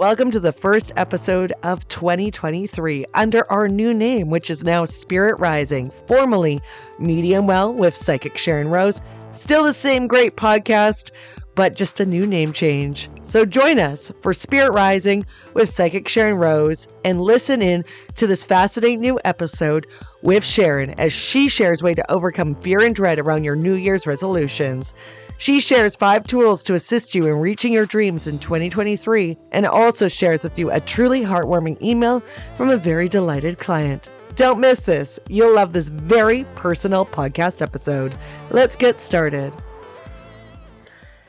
Welcome to the first episode of 2023 under our new name, which is now Spirit Rising, formerly Medium Well with Psychic Sharon Rose. Still the same great podcast, but just a new name change. So join us for Spirit Rising with Psychic Sharon Rose and listen in to this fascinating new episode with Sharon as she shares ways to overcome fear and dread around your New Year's resolutions. She shares 5 tools to assist you in reaching your dreams in 2023 and also shares with you a truly heartwarming email from a very delighted client. Don't miss this. You'll love this very personal podcast episode. Let's get started.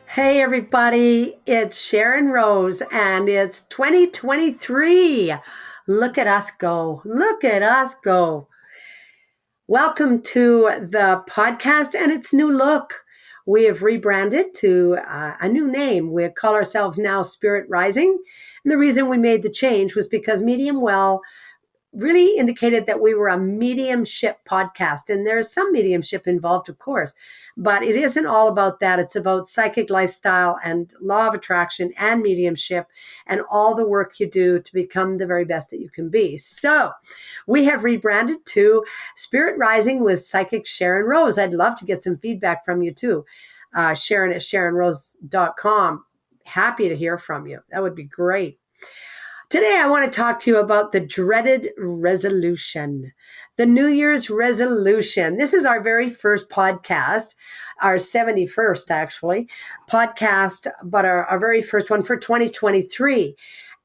Hey everybody, it's Sharon Rose and it's 2023. Look at us go. Look at us go. Welcome to the podcast and its new look. We have rebranded to a new name. We call ourselves now Spirit Rising. And the reason we made the change was because Medium Well really indicated that we were a mediumship podcast. And there's some mediumship involved, of course, but it isn't all about that. It's about psychic lifestyle and law of attraction and mediumship and all the work you do to become the very best that you can be. So we have rebranded to Spirit Rising with Psychic Sharon Rose. I'd love to get some feedback from you too. Sharon at SharonRose.com. Happy to hear from you. That would be great. Today, I want to talk to you about the dreaded resolution, the New Year's resolution. This is our very first podcast, our 71st actually podcast, but our very first one for 2023.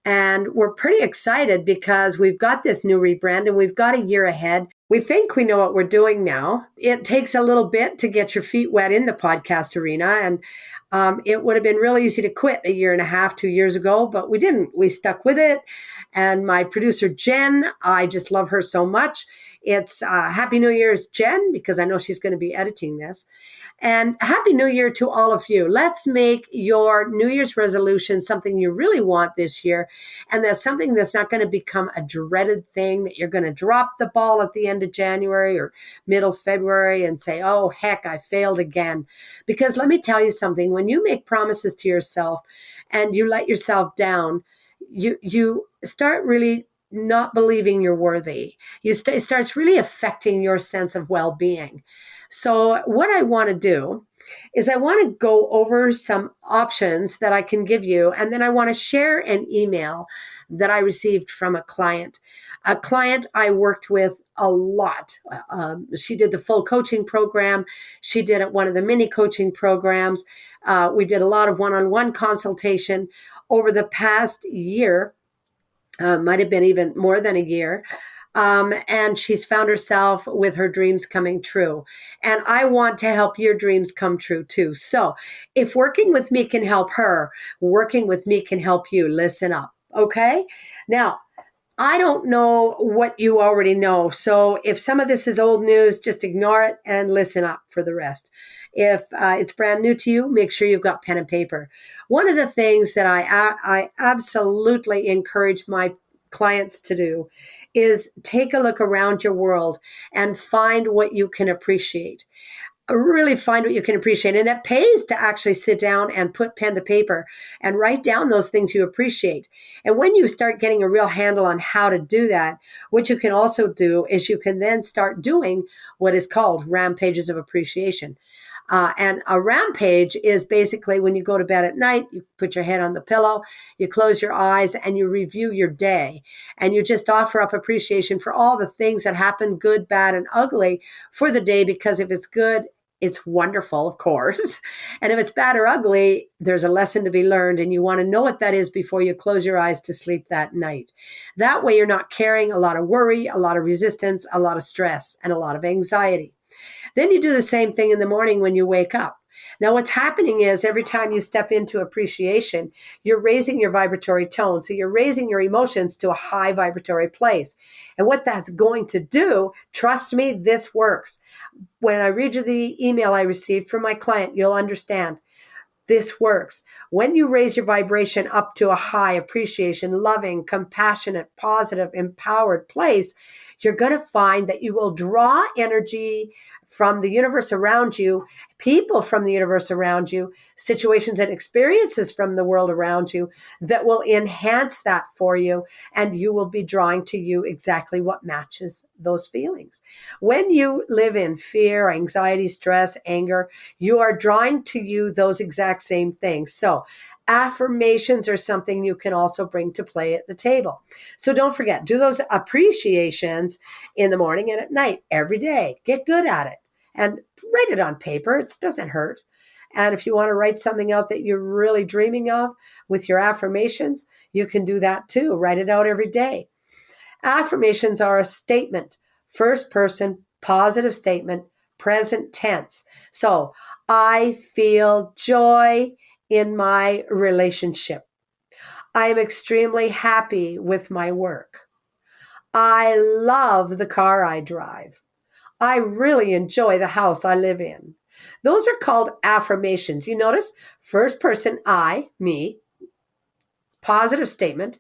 And we're pretty excited because we've got this new rebrand and we've got a year ahead. We think we know what we're doing now. It takes a little bit to get your feet wet in the podcast arena. And it would have been real easy to quit a year and a half, 2 years ago, but we didn't. We stuck with it. And my producer, Jen, I just love her so much. It's Happy New Year's, Jen, because I know she's going to be editing this. And Happy New Year to all of you. Let's make your New Year's resolution something you really want this year. And that's something that's not going to become a dreaded thing that you're going to drop the ball at the end of January or middle February and say, oh, heck, I failed again. Because let me tell you something, when you make promises to yourself and you let yourself down, you start really not believing you're worthy. It starts really affecting your sense of well-being. So what I want to do is I want to go over some options that I can give you, and then I want to share an email that I received from a client I worked with a lot. She did the full coaching program. She did one of the mini coaching programs. We did a lot of one-on-one consultation over the past year. Might have been even more than a year. And she's found herself with her dreams coming true. And I want to help your dreams come true too. So if working with me can help her, working with me can help you. Listen up. Okay? Now, I don't know what you already know. So if some of this is old news, just ignore it and listen up for the rest. If it's brand new to you, make sure you've got pen and paper. One of the things that I absolutely encourage my clients to do is take a look around your world and find what you can appreciate. Really find what you can appreciate. And it pays to actually sit down and put pen to paper and write down those things you appreciate. And when you start getting a real handle on how to do that, what you can also do is you can then start doing what is called rampages of appreciation. And a rampage is basically when you go to bed at night, you put your head on the pillow, you close your eyes and you review your day and you just offer up appreciation for all the things that happen, good, bad, and ugly for the day, because if it's good, it's wonderful, of course. And if it's bad or ugly, there's a lesson to be learned and you want to know what that is before you close your eyes to sleep that night. That way you're not carrying a lot of worry, a lot of resistance, a lot of stress, and a lot of anxiety. Then you do the same thing in the morning when you wake up. Now, what's happening is every time you step into appreciation, you're raising your vibratory tone. So you're raising your emotions to a high vibratory place. And what that's going to do, trust me, this works. When I read you the email I received from my client, you'll understand. This works. When you raise your vibration up to a high appreciation, loving, compassionate, positive, empowered place, you're going to find that you will draw energy from the universe around you, people from the universe around you, situations and experiences from the world around you that will enhance that for you. And you will be drawing to you exactly what matches those feelings. When you live in fear, anxiety, stress, anger, you are drawing to you those exact same things. So affirmations are something you can also bring to play at the table. So don't forget, do those appreciations in the morning and at night every day. Get good at it and write it on paper. It doesn't hurt. And if you want to write something out that you're really dreaming of with your affirmations, you can do that too. Write it out every day. Affirmations are a statement, first person, positive statement, present tense. So I feel joy in my relationship. I am extremely happy with my work. I love the car I drive. I really enjoy the house I live in. Those are called affirmations. You notice first person, I, me, positive statement,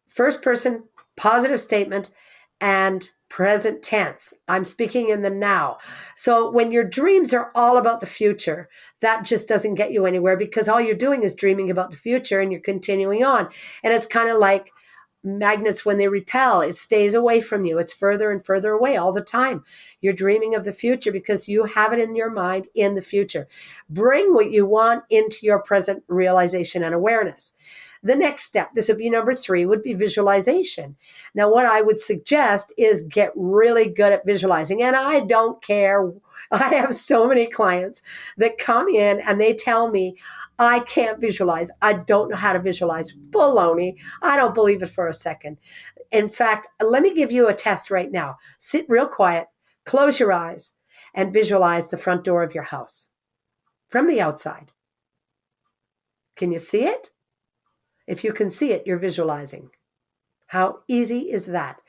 first person, positive statement, and present tense. I'm speaking in the now. So when your dreams are all about the future, that just doesn't get you anywhere because all you're doing is dreaming about the future and you're continuing on. And it's kind of like magnets when they repel. It stays away from you. It's further and further away all the time. You're dreaming of the future because you have it in your mind in the future. Bring what you want into your present realization and awareness. The next step, this would be number 3, would be visualization. Now, what I would suggest is get really good at visualizing. And I don't care. I have so many clients that come in and they tell me, I can't visualize. I don't know how to visualize. Baloney. I don't believe it for a second. In fact, let me give you a test right now. Sit real quiet, close your eyes, and visualize the front door of your house from the outside. Can you see it? If you can see it, you're visualizing. How easy is that?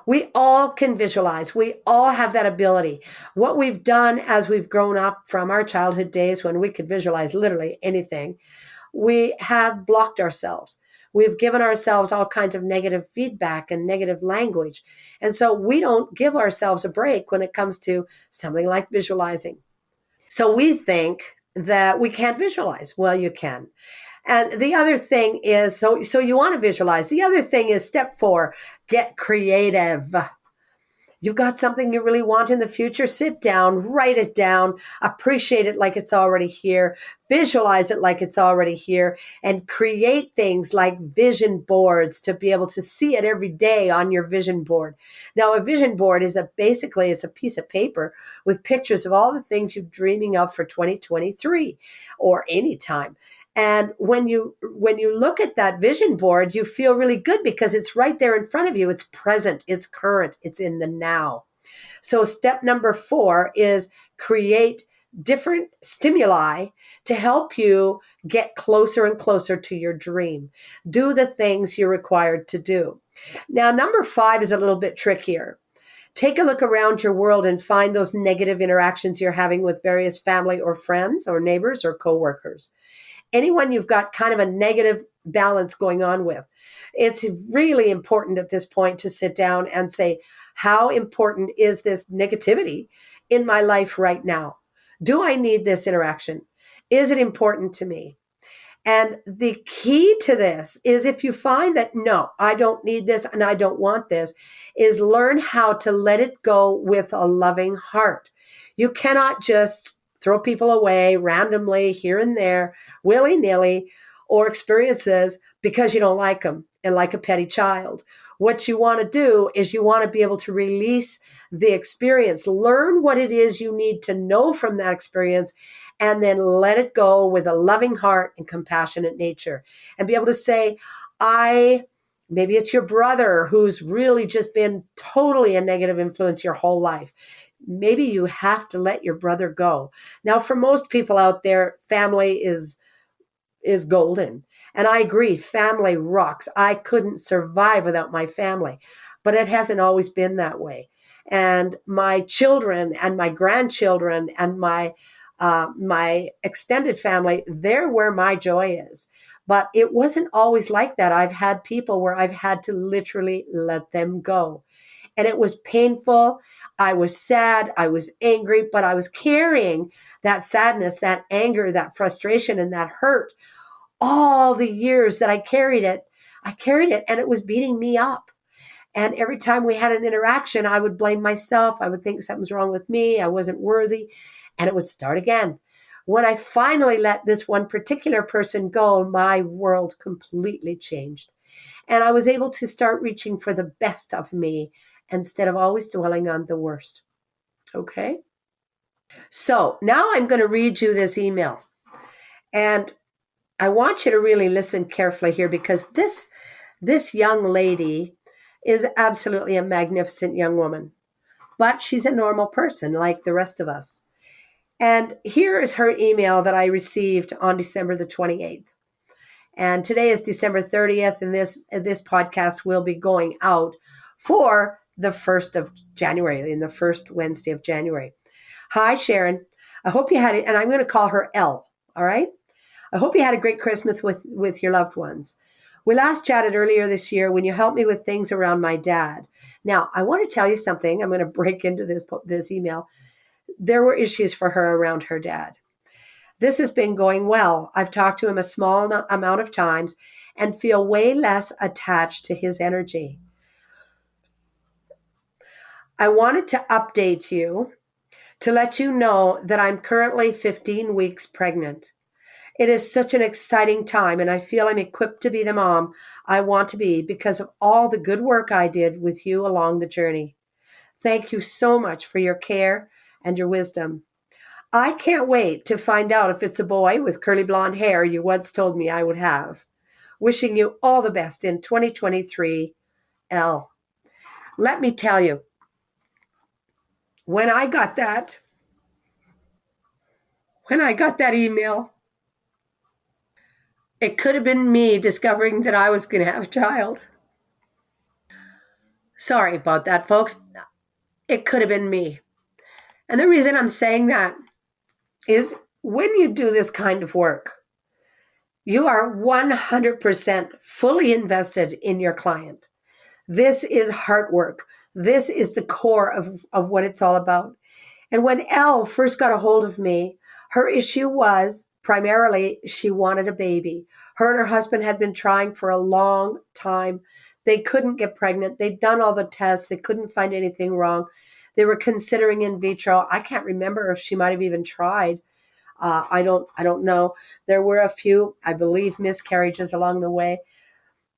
We all can visualize. We all have that ability. What we've done as we've grown up from our childhood days when we could visualize literally anything, we have blocked ourselves. We've given ourselves all kinds of negative feedback and negative language. And so we don't give ourselves a break when it comes to something like visualizing. So we think that we can't visualize. Well, you can. And the other thing is, so you want to visualize. The other thing is step 4, get creative. You've got something you really want in the future, sit down, write it down, appreciate it like it's already here, visualize it like it's already here, and create things like vision boards to be able to see it every day on your vision board. Now, a vision board is basically it's a piece of paper with pictures of all the things you're dreaming of for 2023 or any time. And when you look at that vision board, you feel really good because it's right there in front of you. It's present, it's current, it's in the now. So step number 4 is create different stimuli to help you get closer and closer to your dream. Do the things you're required to do. Now, number 5 is a little bit trickier. Take a look around your world and find those negative interactions you're having with various family or friends or neighbors or coworkers. Anyone you've got kind of a negative balance going on with. It's really important at this point to sit down and say, how important is this negativity in my life right now? Do I need this interaction? Is it important to me? And the key to this is if you find that, no, I don't need this and I don't want this, is learn how to let it go with a loving heart. You cannot just throw people away randomly here and there, willy-nilly, or experiences because you don't like them and like a petty child. What you want to do is you want to be able to release the experience, learn what it is you need to know from that experience, and then let it go with a loving heart and compassionate nature. And be able to say, maybe it's your brother who's really just been totally a negative influence your whole life. Maybe you have to let your brother go. Now, for most people out there, family is golden. And I agree, family rocks. I couldn't survive without my family, but it hasn't always been that way. And my children and my grandchildren and my extended family, they're where my joy is. But it wasn't always like that. I've had people where I've had to literally let them go. And it was painful. I was sad. I was angry, but I was carrying that sadness, that anger, that frustration, and that hurt all the years that I carried it. And it was beating me up. And every time we had an interaction, I would blame myself. I would think something's wrong with me. I wasn't worthy. And it would start again. When I finally let this one particular person go, my world completely changed. And I was able to start reaching for the best of me instead of always dwelling on the worst. Okay? So now I'm going to read you this email. And I want you to really listen carefully here, because this young lady is absolutely a magnificent young woman, but she's a normal person like the rest of us. And here is her email that I received on December the 28th. And today is December 30th, and this podcast will be going out for the 1st of January, in the first Wednesday of January. Hi, Sharon. I hope you had it, and I'm going to call her Elle, all right? I hope you had a great Christmas with your loved ones. We last chatted earlier this year when you helped me with things around my dad. Now, I want to tell you something. I'm going to break into this email. There were issues for her around her dad. This has been going well. I've talked to him a small amount of times and feel way less attached to his energy. I wanted to update you to let you know that I'm currently 15 weeks pregnant. It is such an exciting time, and I feel I'm equipped to be the mom I want to be because of all the good work I did with you along the journey. Thank you so much for your care and your wisdom. I can't wait to find out if it's a boy with curly blonde hair you once told me I would have. Wishing you all the best in 2023, Elle. Let me tell you, when I got that email, it could have been me discovering that I was going to have a child. Sorry about that, folks. It could have been me. And the reason I'm saying that is when you do this kind of work, you are 100% fully invested in your client. This is heart work. This is the core of what it's all about. And when Elle first got a hold of me, her issue was primarily she wanted a baby. Her and her husband had been trying for a long time. They couldn't get pregnant. They'd done all the tests. They couldn't find anything wrong. They were considering in vitro. I can't remember if she might have even tried. I don't know. There were a few, I believe, miscarriages along the way.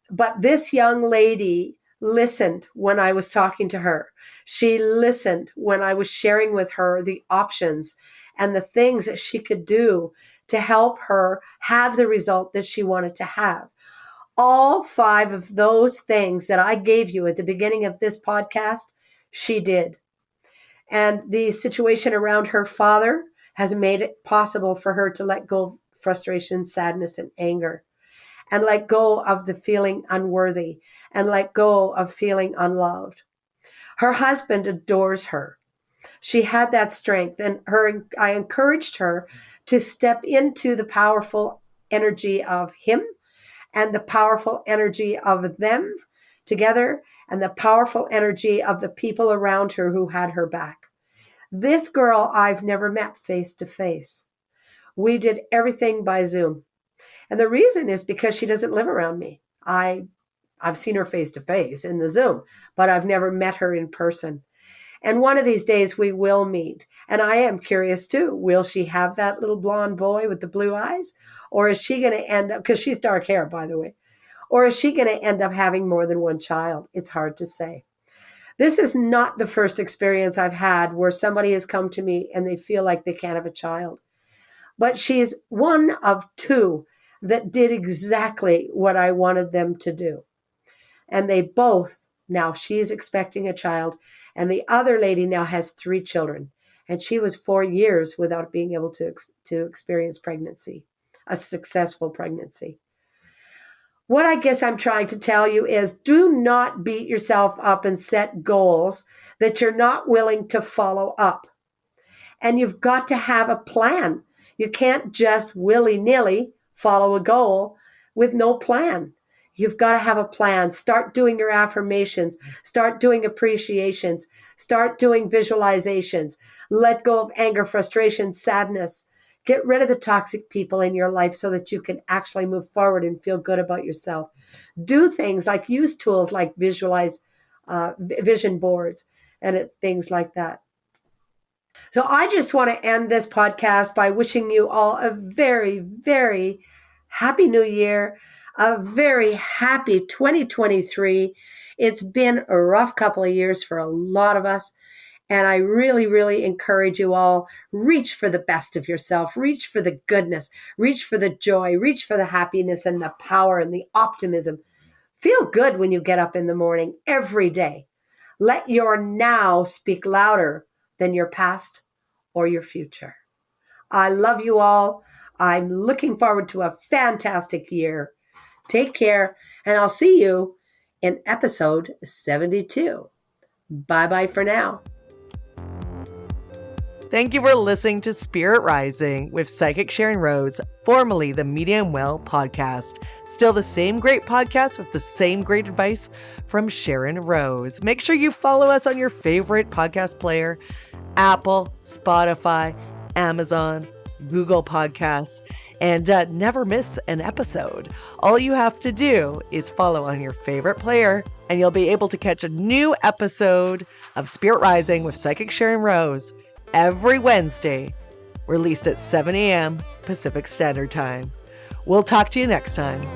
But this young lady listened when I was talking to her. She listened when I was sharing with her the options and the things that she could do to help her have the result that she wanted to have. All 5 of those things that I gave you at the beginning of this podcast, she did. And the situation around her father has made it possible for her to let go of frustration, sadness, and anger, and let go of the feeling unworthy, and let go of feeling unloved. Her husband adores her. She had that strength, and I encouraged her to step into the powerful energy of him and the powerful energy of them together and the powerful energy of the people around her who had her back. This girl I've never met face to face. We did everything by Zoom. And the reason is because she doesn't live around me. I've seen her face to face in the Zoom, but I've never met her in person. And one of these days we will meet. And I am curious too. Will she have that little blonde boy with the blue eyes? Or is she going to end up, because she's dark hair, by the way, or is she going to end up having more than one child? It's hard to say. This is not the first experience I've had where somebody has come to me and they feel like they can't have a child. But she's one of 2 that did exactly what I wanted them to do. And they both, now she's expecting a child, and the other lady now has 3 children. And she was 4 years without being able to experience pregnancy, a successful pregnancy. What I guess I'm trying to tell you is do not beat yourself up and set goals that you're not willing to follow up. And you've got to have a plan. You can't just willy-nilly follow a goal with no plan. You've got to have a plan. Start doing your affirmations. Start doing appreciations. Start doing visualizations. Let go of anger, frustration, sadness. Get rid of the toxic people in your life so that you can actually move forward and feel good about yourself. Do things like use tools like vision boards and things like that. So I just want to end this podcast by wishing you all a very, very happy new year, a very happy 2023. It's been a rough couple of years for a lot of us. And I really, really encourage you all, reach for the best of yourself, reach for the goodness, reach for the joy, reach for the happiness and the power and the optimism. Feel good when you get up in the morning every day. Let your now speak louder than your past or your future. I love you all. I'm looking forward to a fantastic year. Take care, and I'll see you in episode 72. Bye-bye for now. Thank you for listening to Spirit Rising with Psychic Sharon Rose, formerly the Medium Well podcast. Still the same great podcast with the same great advice from Sharon Rose. Make sure you follow us on your favorite podcast player, Apple, Spotify, Amazon, Google Podcasts, and never miss an episode. All you have to do is follow on your favorite player, and you'll be able to catch a new episode of Spirit Rising with Psychic Sharon Rose every Wednesday, released at 7 a.m. Pacific Standard Time. We'll talk to you next time.